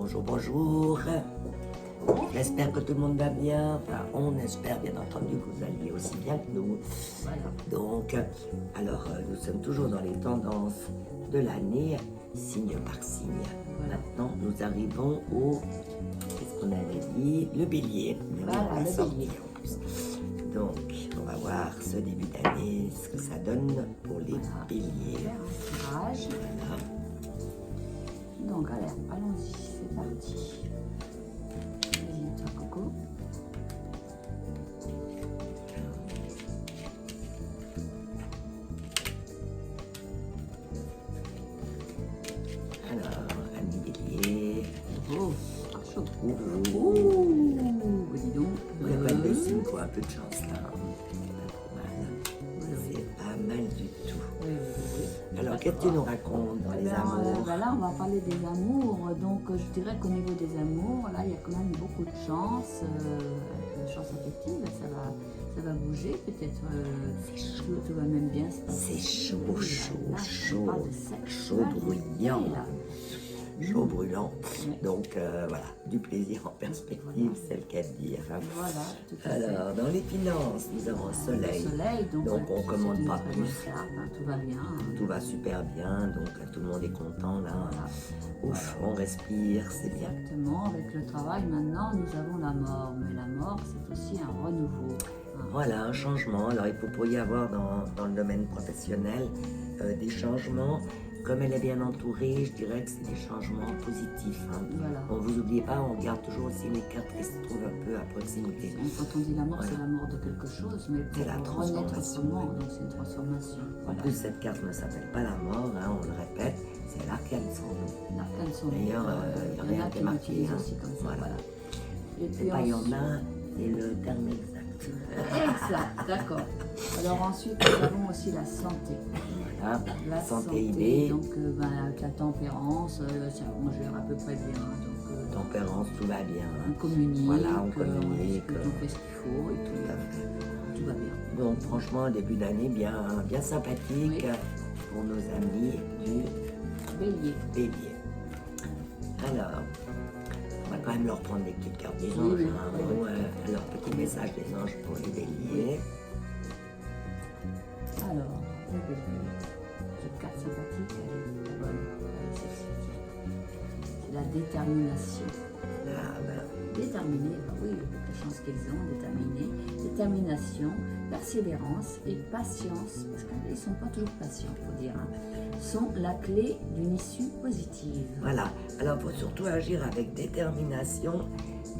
Bonjour, bonjour. J'espère que tout le monde va bien. Enfin, on espère bien entendu que vous alliez aussi bien que nous. Voilà. Donc, alors, nous sommes toujours dans les tendances de l'année, signe par signe. Voilà. Maintenant, nous arrivons au, qu'est-ce qu'on avait dit, le bélier. Mais oui, Voilà, on l'a le sorti bélier. en plus. Donc, on va voir ce début d'année, ce que ça donne pour les Voilà. béliers. Faire un tirage. Voilà. Donc, allons-y, c'est parti. Vas-y, toi, Coco. Alors, ami bélier. Oh, chaud. Ouh, Dis donc. il y a pas de signe, quoi, un peu de chance là. Pas trop mal. C'est pas mal du tout. Oui, oui, oui. Alors, qu'est-ce que tu nous racontes dans Eh les ben, amours? là, on va parler des amours. Donc, je dirais qu'au niveau des amours, là, il y a quand même beaucoup de chance. Chance affective, ça va bouger. Peut-être tout va même bien se passer. C'est chaud, Là, chaud, là, chaud, on parle de sexe. chaud, bruyant. Là. Chaud brûlant. Ouais. Donc, voilà, du plaisir en perspective, c'est le cas de dire. Hein. Voilà, tout à fait. Alors, dans les finances, nous avons un soleil. Le soleil, donc On c'est commande une pas très plus. bonne carte, hein, tout va bien. Hein. Tout va super bien, donc tout le monde est content là. Voilà. Ouf, on respire, c'est bien. Exactement, avec le travail, maintenant, nous avons la mort. Mais la mort, c'est aussi un renouveau. Hein. Voilà, un changement. Alors, il pourrait y avoir dans le domaine professionnel des changements. Comme elle est bien entourée, je dirais que c'est des changements positifs. Hein. Voilà. Bon, vous n'oubliez pas, on regarde toujours aussi les cartes qui se trouvent un peu à proximité. Quand on dit la mort, Voilà. c'est la mort de quelque chose, mais C'est la pour renaître transformation, autrement, ouais. donc c'est une transformation. En Voilà. plus, cette carte ne s'appelle pas la mort, hein, on le répète, c'est l'arcane sans nom. L'arcane son D'ailleurs, il y en rien a qui qui est marqué, l'utilisent hein. aussi comme ça. Voilà. Voilà. Et C'est puis pas il y en ensuite- a, c'est le terme exact. Exact, d'accord. Alors ensuite, nous avons aussi la santé. Voilà, La santé idée, donc avec la tempérance, on gère à peu près bien. Donc, tempérance, tout va bien. on communique, Voilà, on on communique. discute, on fait ce qu'il faut et tout va bien. Donc franchement, un début d'année bien sympathique Oui. pour nos amis du Bélier. bélier. Alors, on va quand même leur prendre des petites cartes des Oui, anges. oui, Hein. oui, Bon, oui. leur petit message des anges pour les béliers. Alors, le bélier. Cette carte sympathique, elle est bonne, elle est sexy. C'est la détermination. Ah, voilà. Déterminé, bah oui, avec la chance qu'ils ont, déterminé. Détermination, persévérance et patience, parce qu'ils ne sont pas toujours patients, il faut dire, hein, sont la clé d'une issue positive. Voilà. Alors, il faut surtout agir avec détermination,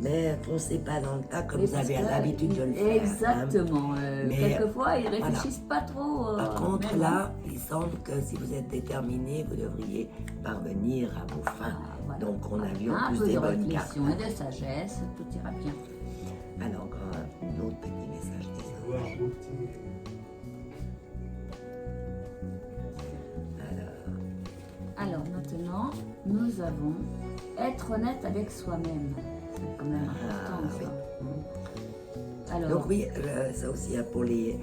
mais foncez pas dans le tas comme Mais vous parce avez que- l'habitude de le faire. Hein. Exactement. Mais, Quelquefois, ils réfléchissent pas trop. Par contre, mais là, il semble que si vous êtes déterminé, vous devriez parvenir à vos fins. Ah, voilà. Donc, on a vu en un plus peu des de bonnes cartes. réflexion et de sagesse, tout ira bien. Alors, encore un autre petit message des anges. Alors maintenant, nous avons être honnête avec soi-même. C'est quand même important Ah, ça. Alors, Donc oui, ça aussi hein, pour les,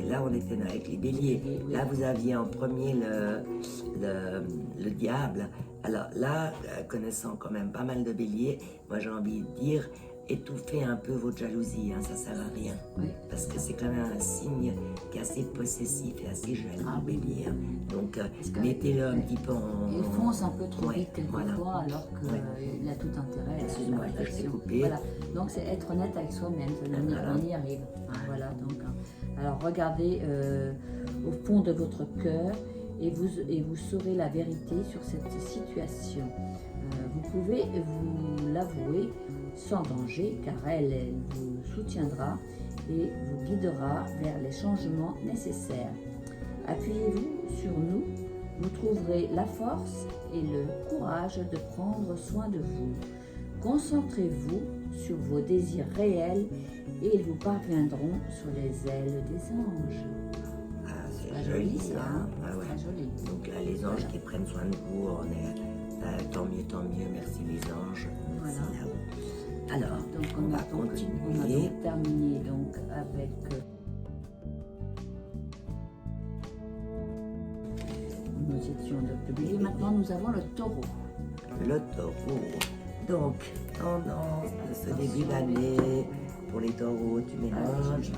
là on était avec les béliers. Oui. Là vous aviez en premier le diable. Alors là, connaissant quand même pas mal de béliers, moi j'ai envie de dire étouffez un peu votre jalousie, hein, ça sert à rien. oui. Parce que c'est quand même un signe qui est assez possessif et assez jaloux, Ah oui. bélier. Hein. Donc Parce que- mettez-le un petit peu en... Il fonce un peu trop Ouais, vite quelquefois voilà. alors qu'il Ouais. a tout intérêt à Excuse-moi, la je t'ai réflexion. coupé. Voilà. Donc c'est être honnête avec soi-même, Voilà. on y arrive. Hein, voilà, donc, hein. Alors regardez au fond de votre cœur et vous saurez la vérité sur cette situation. Vous pouvez vous l'avouer sans danger car elle vous soutiendra et vous guidera vers les changements nécessaires. Appuyez-vous sur nous, vous trouverez la force et le courage de prendre soin de vous. Concentrez-vous sur vos désirs réels et ils vous parviendront sur les ailes des anges. Ah, c'est Pas joli, joli ça, hein? Ah ouais. Très joli. Donc là, les anges qui prennent soin de vous, on est tant mieux, merci les anges. Voilà. Merci à vous. Alors, Donc on va on a continuer. donc terminé donc avec nous étions de publier. Maintenant nous avons le taureau. le taureau. Donc, tendance de ce début d'année pour les taureaux, tu mélanges.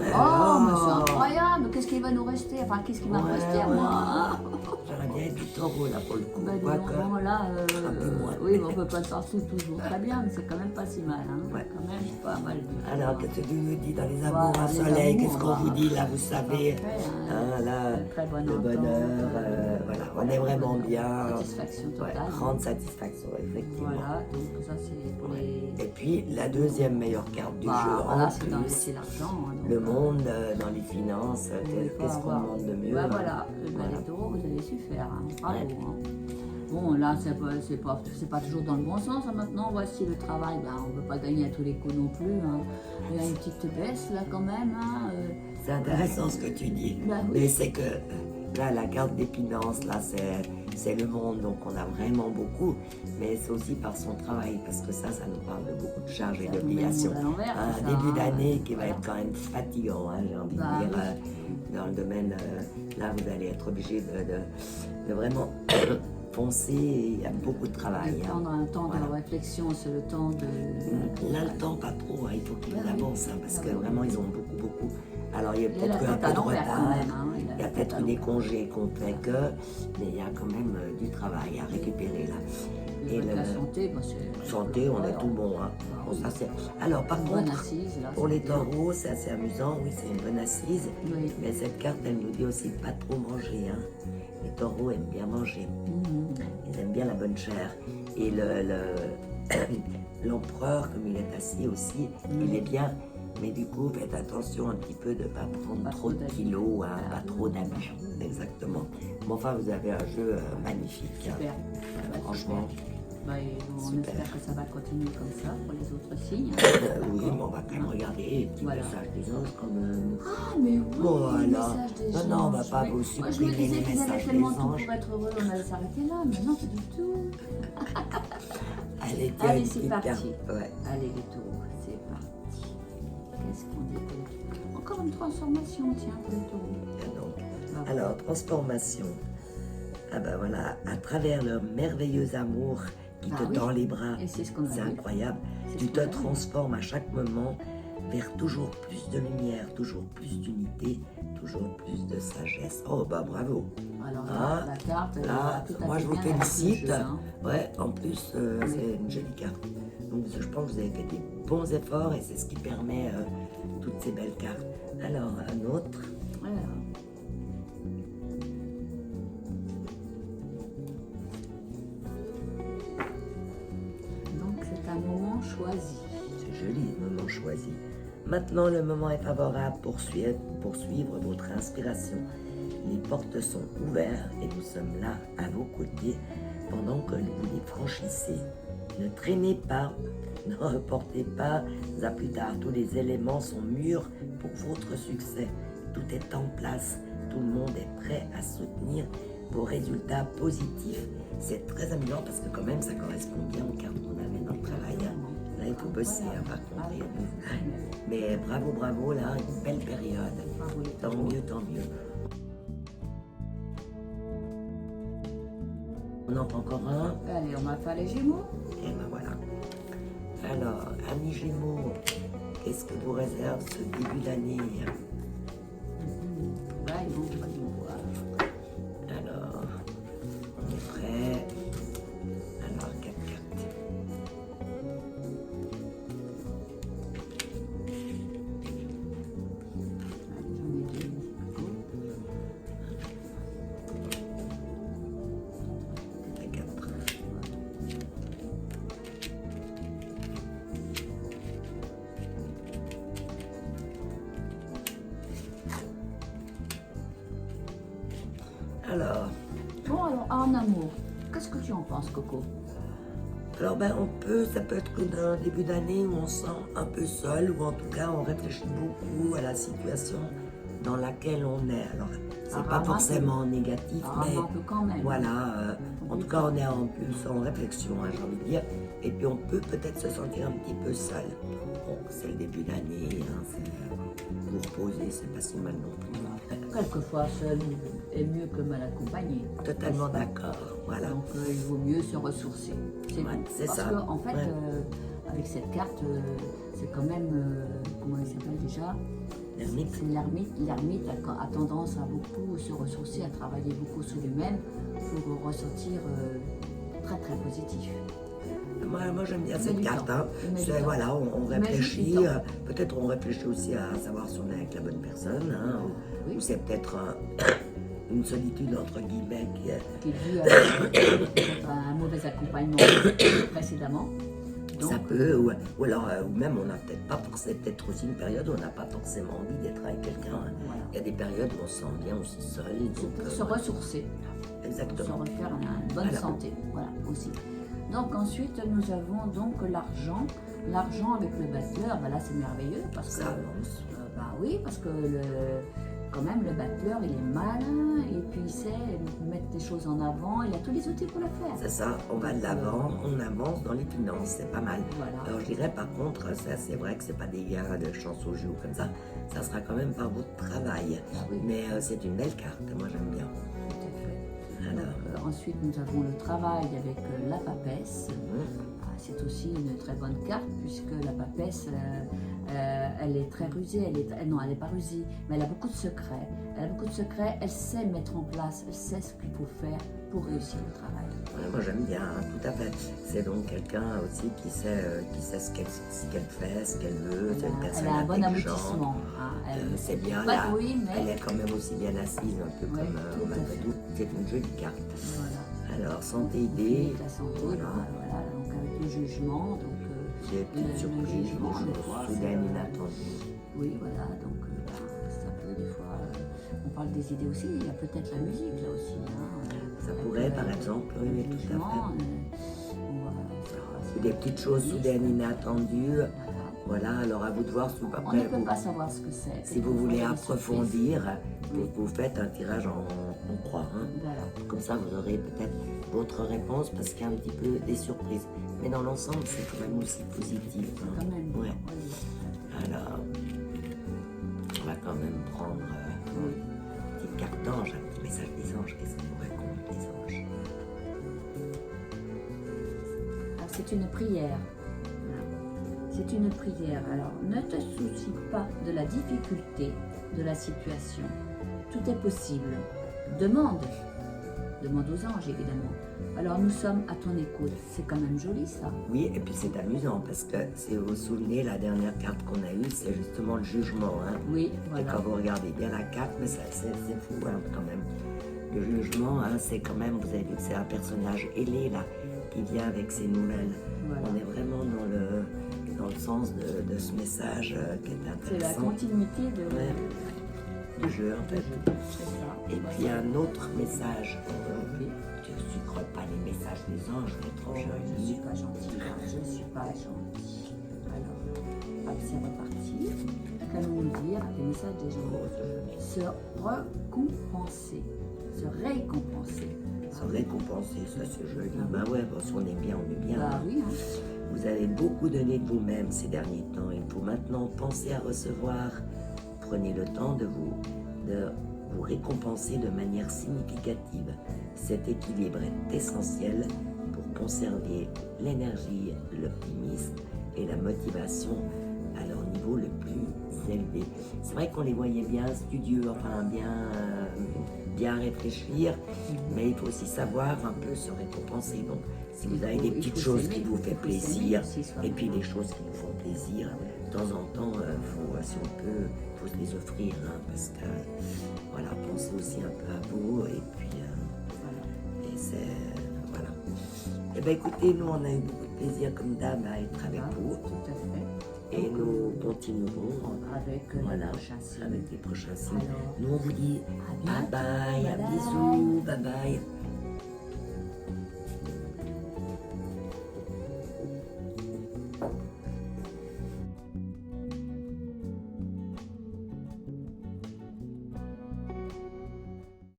Oh, mais c'est incroyable! Qu'est-ce qui va nous rester? Enfin, qu'est-ce qui va me rester à moi? J'aurais bien du taureau là pour le coup. Bah, Quoique, bon, là, un peu moins. oui, mais on peut pas s'en foutre toujours très bien, mais c'est quand même pas si mal. Hein. Ouais. Quand même pas mal. Alors, qu'est-ce que tu nous dis dans les amours Voilà, à les soleil? amours, Qu'est-ce qu'on vous dit là, vous savez? Parfait, hein. Hein, là, Une très bonne le entente, bonheur, voilà, on est vraiment bien. Satisfaction Ouais, totale. grande satisfaction, effectivement. Voilà, donc ça c'est pour les. Et puis, la deuxième meilleure carte du jeu, Voilà, en c'est plus, l'argent. Hein, donc, le monde dans les finances, il faut qu'est-ce qu'on avoir. demande de mieux? Ouais, voilà, Voilà. les taureaux, vous avez su faire. Hein. Bravo. Hein. Bon, là, c'est pas toujours dans le bon sens. Hein. Maintenant, voici le travail. Ben, on ne peut pas gagner à tous les coups non plus. Hein. Il y a une petite baisse là quand même. Hein. C'est intéressant ce que tu dis. Ben oui. Mais c'est que là, la carte des finances, là, c'est le monde, donc on a vraiment beaucoup. Mais c'est aussi par son travail, parce que ça nous parle de beaucoup de charges et Ça nous met le d'obligations. monde à l'envers, Un c'est ça, début hein. d'année qui va Voilà. être quand même fatigant, hein, j'ai envie Bah de dire. oui. Dans le domaine, là, vous allez être obligé de vraiment foncer. Il y a beaucoup de travail. De Hein. prendre un temps Voilà. de réflexion, c'est le temps de. Là, le temps, pas trop, hein, il faut qu'ils Bah oui. avancent, hein, parce Bah que oui. vraiment, ils ont beaucoup. Alors, il y a Il a peut-être la un tête à peu de l'envers retard. quand même. Hein. Il y a peut-être eu des congés qu'on fait que, mais il y a quand même du travail à récupérer là. Et La santé, bah, c'est. santé, on Ouais, est tout bon. Hein. Bon, ça, c'est... Alors par Une bonne contre, assise, là, pour c'est les bien. taureaux, c'est assez amusant, oui, c'est une bonne assise. Oui. Mais cette carte, elle nous dit aussi de pas trop manger. Hein. Les taureaux aiment bien manger. Mhm. Ils aiment bien la bonne chair. Et l'empereur, comme il est assis aussi, il est bien. Mais du coup, faites attention un petit peu de ne pas prendre Pas trop de trop kilos, hein, Ah, pas trop d'abus. Exactement. Mais enfin, vous avez un jeu magnifique. Hein. Super. Bah, Franchement, Bah, et bon, on super. espère que ça va continuer comme ça pour les autres signes. Oui, mais on va quand même regarder les petits Voilà. messages des anges quand même. Ah, mais oui, Bon, les alors, messages des non, gens. non, on va pas Oui. vous Moi, je me supprimer disais les qu'ils avaient messages tellement des tout anges. pour être heureux, on allait s'arrêter là, mais non, pas du tout. Allez, tiens, Allez, une c'est petite parti. carte. Ouais. Allez, les taureaux, c'est parti. Qu'est-ce qu'on dit pour les taureaux? Encore une transformation, tiens, pour les taureaux. Tiens donc. Bravo. Alors, transformation. Ah ben voilà, à travers leur merveilleux amour qui Ah te oui. tend les bras, Et c'est ce qu'on a c'est vu. incroyable. C'est Tu ce te qu'on a vu. transformes à chaque moment vers toujours plus de lumière, toujours plus d'unité, toujours plus de sagesse. Oh bah bravo. Alors, Ah, la carte, elle là, va tout à moi fait je vous bien avec le félicite. jeu, hein. Ouais, en plus c'est une jolie carte. Donc je pense que vous avez fait des bons efforts et c'est ce qui permet toutes ces belles cartes. Alors un autre. Alors. Donc c'est un moment choisi. C'est joli, moment choisi. Maintenant, le moment est favorable pour poursuivre votre inspiration. Les portes sont ouvertes et nous sommes là à vos côtés pendant que vous les franchissez. Ne traînez pas, ne reportez pas à plus tard. Tous les éléments sont mûrs pour votre succès. Tout est en place. Tout le monde est prêt à soutenir vos résultats positifs. C'est très amusant parce que quand même, ça correspond bien aux cartes qu'on avait dans le travail. Hein. Là, il faut bosser, hein, par contre. Mais bravo, là, une belle période. Bravo les Tant taureaux. mieux, tant mieux. On en prend encore un. Allez, on va faire les Gémeaux. Et ben voilà. Alors, amis Gémeaux, qu'est-ce que vous réserve ce début d'année? Là, ils vont nous voir. Alors, on est prêt. Alors, 4 cartes. Allez, j'en ai deux. Les 4. Alors, Bon, alors, en amour, qu'est-ce que tu en penses, Coco? alors ben, ça peut être un début d'année où on se sent un peu seul, ou en tout cas on réfléchit beaucoup à la situation dans laquelle on est. Alors, c'est pas Apparemment, forcément négatif, mais un peu quand même. voilà, en tout cas on est en plus en réflexion, hein, j'ai envie de dire, et puis on peut peut-être se sentir un petit peu seul. Bon, c'est le début d'année, hein, vous reposer, c'est pas si mal non plus. Quelquefois, seul est mieux que mal accompagné. Totalement d'accord, voilà. Donc, il vaut mieux se ressourcer. Ouais, c'est Parce ça. que, en fait, Ouais. avec cette carte, c'est quand même, comment il s'appelle déjà? L'ermite. C'est l'ermite. L'ermite a tendance à beaucoup se ressourcer, à travailler beaucoup sur lui-même pour ressortir très très positif. Moi j'aime bien Il met cette du carte. temps. Hein. Il met du C'est, temps. voilà, on Il met juste réfléchit. du temps. Peut-être on réfléchit aussi à savoir si on est avec la bonne personne. Hein, Oui. ou c'est peut-être une solitude entre guillemets qui est. Qui est dû à peut-être à un mauvais accompagnement précédemment. Donc, Ça peut, ou alors, ou même on n'a peut-être pas forcément, peut-être aussi une période où on n'a pas forcément envie d'être avec quelqu'un. Hein. voilà. Il y a des périodes où on se sent bien aussi seul. C'est Donc, pour se ressourcer, pour se exactement. refaire une bonne Voilà. santé, voilà, aussi. Donc ensuite, nous avons donc l'argent. L'argent avec le battleur, ben là c'est merveilleux parce que, Ça avance. bah oui, parce que quand même le battleur il est malin et puis il sait mettre des choses en avant, il a tous les outils pour le faire. C'est ça, on va de l'avant, on avance dans les finances, c'est pas mal. Voilà. Alors je dirais par contre, ça c'est vrai que c'est pas des gars de chance au jeu ou comme ça sera quand même par votre travail. Ah oui. Mais c'est une belle carte, moi j'aime bien. Tout à fait. Alors, Donc, ensuite, nous avons le travail avec la papesse. mhm. C'est aussi une très bonne carte puisque la papesse, elle est très rusée. Non, elle n'est pas rusée, mais elle a beaucoup de secrets. Elle a beaucoup de secrets. Elle sait mettre en place, elle sait ce qu'il faut faire pour réussir le travail. Ouais, moi j'aime bien, hein, tout à fait. C'est donc quelqu'un aussi qui sait ce qu'elle fait, ce qu'elle veut, c'est une personne Elle a un bon intelligente. aboutissement. Hein. C'est bien pas là, oui, mais elle est quand même aussi bien assise, un peu Ouais, comme tout à fait. Mamadou. C'est une jolie carte. voilà. Alors, santé, Et idée, la santé, voilà. voilà, donc avec le jugement, donc des petites le surprises, des jugement, des fois, choses soudaines, inattendues. oui, voilà, donc ça peut des fois, on parle des idées aussi, il y a peut-être la musique là aussi. Hein, Ça avec, pourrait, par exemple, oui, le tout à jugement, fait. on va faire, Ou des petites choses soudaines, inattendues. voilà. Voilà, alors à vous de voir si On après, ne peut pas savoir ce que c'est. si vous voulez Quelquefois, il y a des approfondir, Oui. vous faites un tirage en croix. Hein. surprises. Voilà. Comme ça, vous aurez peut-être votre réponse parce qu'il y a un petit peu des surprises. Mais dans l'ensemble, c'est quand même aussi positif. Hein. Quand même. Ouais. Oui. Alors, on va quand même prendre Oui. une petite carte d'ange, un petit message des anges. Qu'est-ce qu'on nous raconte les anges? Alors, c'est une prière. Voilà. C'est une prière. Alors, ne te soucie pas de la difficulté de la situation. Tout est possible. Demande. Demande aux anges, évidemment. Alors, nous sommes à ton écoute. C'est quand même joli, ça. Oui, et puis c'est amusant parce que si vous vous souvenez, la dernière carte qu'on a eue, c'est justement le jugement. Hein. Oui, Et voilà. quand vous regardez bien la carte, mais c'est fou hein, quand même. Le jugement, hein, c'est quand même, vous avez vu que c'est un personnage ailé là, qui vient avec ses nouvelles. Voilà. On est vraiment dans le sens de ce message qui est C'est la intéressant. continuité de, Ouais, du jeu en du fait. jeu. C'est ça. Et puis un autre message. Oui. Tu ne sucres pas les messages des anges, t'es trop Je ne suis joli. pas gentille, hein, je ne suis pas gentille. Alors, hop, c'est reparti. Qu'allons-nous dire des messages des gens? Se récompenser. Se récompenser. Se récompenser, ça c'est joli. Bah ouais, bon, si on est bien, on est bien. Bah oui, hein. Vous avez beaucoup donné de vous-même ces derniers temps. Il faut maintenant penser à recevoir. Prenez le temps de vous récompenser de manière significative. Cet équilibre est essentiel pour conserver l'énergie, l'optimisme et la motivation à leur niveau le plus élevé. C'est vrai qu'on les voyait bien studieux, enfin bien réfléchir, mais il faut aussi savoir un peu se récompenser. Donc, si vous avez des petites choses qui vous font plaisir, et puis des choses qui vous font plaisir, de temps en temps, si on peut, faut se les offrir, hein, parce que, voilà, pensez aussi un peu à vous, et puis, et c'est, voilà. Eh bien, écoutez, nous, on a eu beaucoup de plaisir, comme d'hab, à être avec vous. Tout à fait. Et Donc, nous continuerons avec voilà, les prochains signes. avec les prochains signes. Alors, Nous, on vous dit à bye bientôt. bye, à Bye bisous, bye bye.